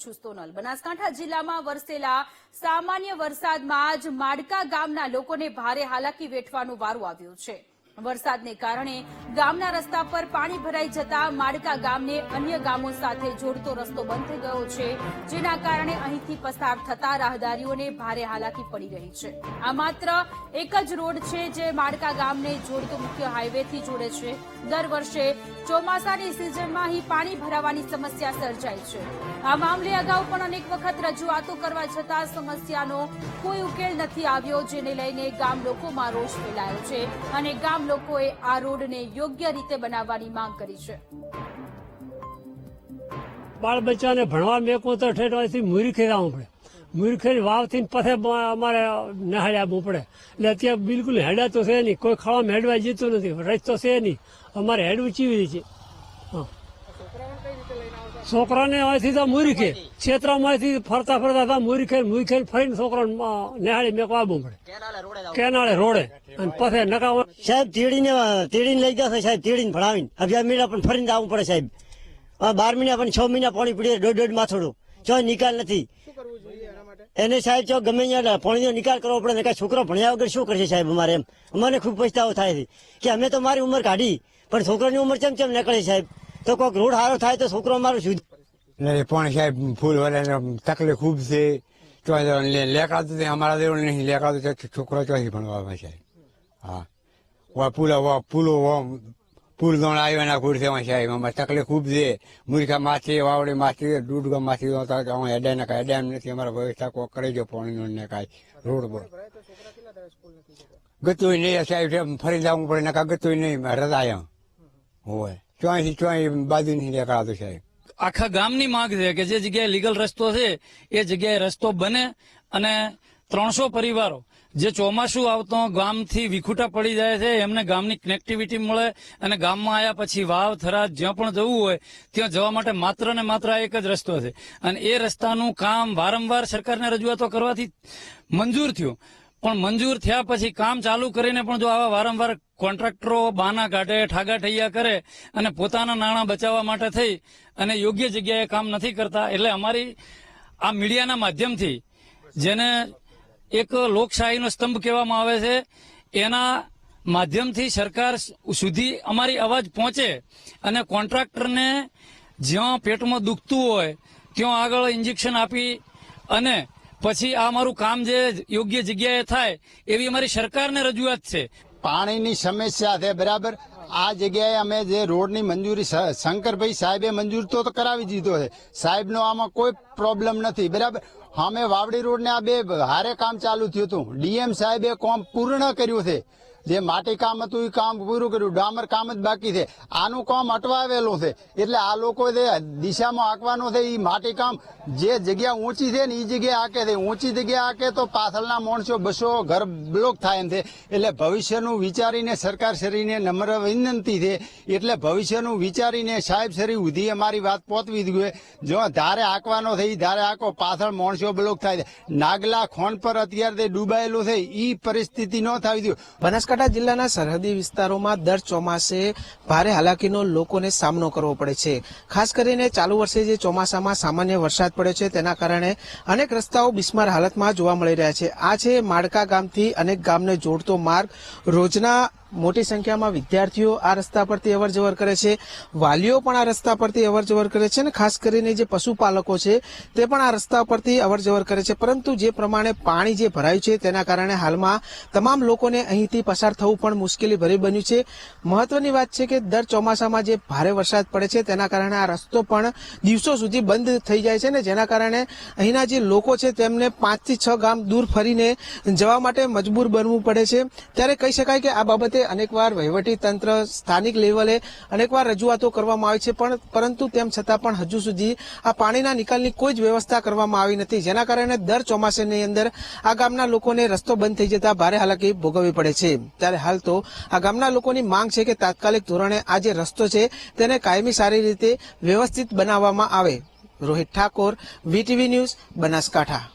છું સોનલ। બનાસકાંઠા જિલ્લામાં વરસેલા સામાન્ય વરસાદમાં જ માડકા ગામના લોકોને ભારે હાલાકી વેઠવાનો વારો આવ્યો છે। વરસાદને કારણે ગામના રસ્તા પર પાણી ભરાઈ જતા માડકા ગામને અન્ય ગામો સાથે જોડતો રસ્તો બંધ થઈ ગયો છે, જેના કારણે અહીંથી પસાર થતા રાહદારીઓને ભારે હાલાકી પડી રહી છે। આ માત્ર એક જ રોડ છે જે માડકા ગામને જોડતો મુખ્ય હાઈવેથી જોડે છે। દર વર્ષે ચોમાસાની સિઝનમાં અહીં પાણી ભરાવાની સમસ્યા સર્જાય છે। આ મામલે અગાઉ પણ અનેક વખત રજૂઆતો કરવા છતાં સમસ્યાનો કોઈ ઉકેલ નથી આવ્યો, જેને લઈને ગામ લોકોમાં રોષ ફેલાયો છે અને ગામ લોકોએ આ રોડને યોગ્ય રીતે બનાવવાની માંગ કરી છે। બાળ બચ્ચાને ભણવા મેકવું તો ઠેઠવાથી મૂર્ખે આવવું પડે, મૂર્ખે વાવથી પછી અમારે નહાડે આવવું પડે, એટલે અત્યારે બિલકુલ હેડા તો છે નહીં, કોઈ ખાવામાં હેડવા જતું નથી, રસ્તો છે નહીં, અમારે હેડવું ચીવી છે। છોકરાને અહીંથી તો મૂર્ખે ક્ષેત્રમાંથી ફરતા ફરતા મૂર્ખે ફરીને છોકરાને નિહાળી મેકવા આવવું પડે કેનાળે રોડે, અને પછી નકામ સાહેબ તેડીને લઈ ગયા સાહેબ, તેડીને ભણાવીને 11 મહિના પણ ફરીને આવવું પડે સાહેબ। 12 મહિના પણ 6 મહિના પાણી પડી, દોઢ માથોડું જો નિકાલ નથી એને સાહેબ, જો ગમે ત્યાં પાણીનો નિકાલ કરવો પડે ને, છોકરો ભણ્યા વગર શું કરશે સાહેબ? અમારે અમને ખૂબ પછતાવો થાય છે કે અમે તો મારી ઉંમર કાઢી, પણ છોકરાની ઉંમર ચમ નીકળે સાહેબ? તો કોઈક રોડ સારો થાય તો છોકરો અમારું શું પણ સાહેબ ફૂલ વાળા તકલીફ ખૂબ છે, લેકડાતું અમારા દેવ નહીં, લેકડાતું છોકરો ચોથી ભણવા સાહેબ। હા પુલ દોણ આવ્યો એના કુર છે સાહેબ, અમારે તકલીફ ખૂબ છે। મૂર્ખા માછી વાવડી માછી દૂધગા માછી હેડા ના કાંઈ હેડા નથી, અમારા વ્યવસ્થા કોઈ કરી દો પાણીનો ને કાંઈ રોડ પર ગતું નહીં સાહેબ, ફરી જવું પડે ને કાંઈ ગતું નહીં, રજાયા હોય ચોથી ચોઈ બાજુ નહીં લેકડાતું સાહેબ। આખા ગામની માંગ છે કે જે જગ્યાએ લીગલ રસ્તો છે એ જગ્યાએ રસ્તો બને અને 300 પરિવારો જે ચોમાસું આવતો ગામથી વિખૂટા પડી જાય છે એમને ગામની કનેક્ટિવિટી મળે, અને ગામમાં આવ્યા પછી વાવ થરાદ જ્યાં પણ જવું હોય ત્યાં જવા માટે માત્ર ને માત્ર એક જ રસ્તો છે, અને એ રસ્તાનું કામ વારંવાર સરકારને રજૂઆતો કરવાથી મંજૂર થયું, પણ મંજૂર થયા પછી કામ ચાલુ કરીને પણ જો આવા વારંવાર કોન્ટ્રાક્ટરો બાના કાઢે, ઠાગા ઠૈયા કરે અને પોતાના નાણાં બચાવવા માટે થઈ અને યોગ્ય જગ્યાએ કામ નથી કરતા, એટલે અમારી આ મીડિયાના માધ્યમથી જેને એક લોકશાહીનો સ્તંભ કહેવામાં આવે છે એના માધ્યમથી સરકાર સુધી અમારી અવાજ પહોંચે અને કોન્ટ્રાક્ટરને જ્યાં પેટમાં દુખતું હોય ત્યાં આગળ ઇન્જેક્શન આપી અને પછી આ અમારું કામ જે યોગ્ય જગ્યાએ થાય એવી અમારી સરકારને રજૂઆત છે। પાણીની સમસ્યા છે બરાબર, આ જગ્યાએ અમે જે રોડની મંજૂરી શંકરભાઈ સાહેબે મંજૂર તો કરાવી દીધો છે, સાહેબનો આમાં કોઈ પ્રોબ્લેમ નથી બરાબર। અમે વાવડી રોડને આ બે હારે કામ ચાલુ થયું હતું, ડીએમ સાહેબે કામ પૂર્ણ કર્યું છે, જે માટી કામ હતું એ કામ પૂરું કર્યું, ડામર કામ જ બાકી છે, આનું કામ અટવાવેલું છે, એટલે આ લોકો જે દિશામાં આંકવાનું છે એ માટી કામ જે જગ્યા ઊંચી છે ને એ જગ્યાએ આંકે છે, ઊંચી જગ્યાએ આંકે તો પાછળના માણસો બસો ઘર બ્લોક થાય એમ છે, એટલે ભવિષ્યનું વિચારીને સરકાર શ્રીને નમ્ર વિનંતી છે, એટલે ભવિષ્યનું વિચારીને સાહેબ શ્રી સુધી અમારી વાત પહોંચવી જોઈએ। જો ધારે આંકવાનો છે એ ધારે આંકો, પાછળ માણસો બ્લોક થાય છે, નાગલા ખોણ પર અત્યારે ડૂબાયેલું છે એ પરિસ્થિતિ ન થવી જોઈએ। બનાસકાંઠા જિલ્લાના સરહદી વિસ્તારોમાં દર ચોમાસે ભારે હાલાકીનો લોકોને સામનો કરવો પડે છે। ખાસ કરીને ચાલુ વર્ષે જે ચોમાસામાં સામાન્ય વરસાદ પડ્યો છે તેના કારણે અનેક રસ્તાઓ બિસ્માર હાલતમાં જોવા મળી રહ્યા છે। આ છે માડકા ગામથી અનેક ગામને જોડતો માર્ગ। રોજના મોટી સંખ્યામાં વિદ્યાર્થીઓ આ રસ્તા પરથી અવર જવર કરે છે, વાલીઓ પણ આ રસ્તા પરથી અવર જવર કરે છે, અને ખાસ કરીને જે પશુપાલકો છે તે પણ આ રસ્તા પરથી અવર જવર કરે છે। પરંતુ જે પ્રમાણે પાણી જે ભરાયું છે તેના કારણે હાલમાં તમામ લોકોને અહીંથી પસાર થવું પણ મુશ્કેલી ભરી બન્યું છે। મહત્વની વાત છે કે દર ચોમાસામાં જે ભારે વરસાદ પડે છે તેના કારણે આ રસ્તો પણ દિવસો સુધી બંધ થઈ જાય છે, ને જેના કારણે અહીંના જે લોકો છે તેમને 5 થી 6 ગામ દૂર ફરીને જવા માટે મજબૂર બનવું પડે છે। ત્યારે કહી શકાય કે આ બાબતે અનેકવાર વહીવટી તંત્ર સ્થાનિક લેવલે અનેકવાર રજૂઆતો કરવામાં આવી છે, પરંતુ તેમ છતાં પણ હજુ સુધી આ પાણીના નિકાલની કોઈ જ વ્યવસ્થા કરવામાં આવી નથી, જેના કારણે દર ચોમાસાની અંદર આ ગામના લોકોને રસ્તો બંધ થઈ જતા ભારે હાલાકી ભોગવવી પડે છે। ત્યારે હાલ તો આ ગામના લોકોની માંગ છે કે તાત્કાલિક ધોરણે આ જે રસ્તો છે તેને કાયમી સારી રીતે વ્યવસ્થિત બનાવવામાં આવે। Rohit Thakor, VTV news, Banaskantha.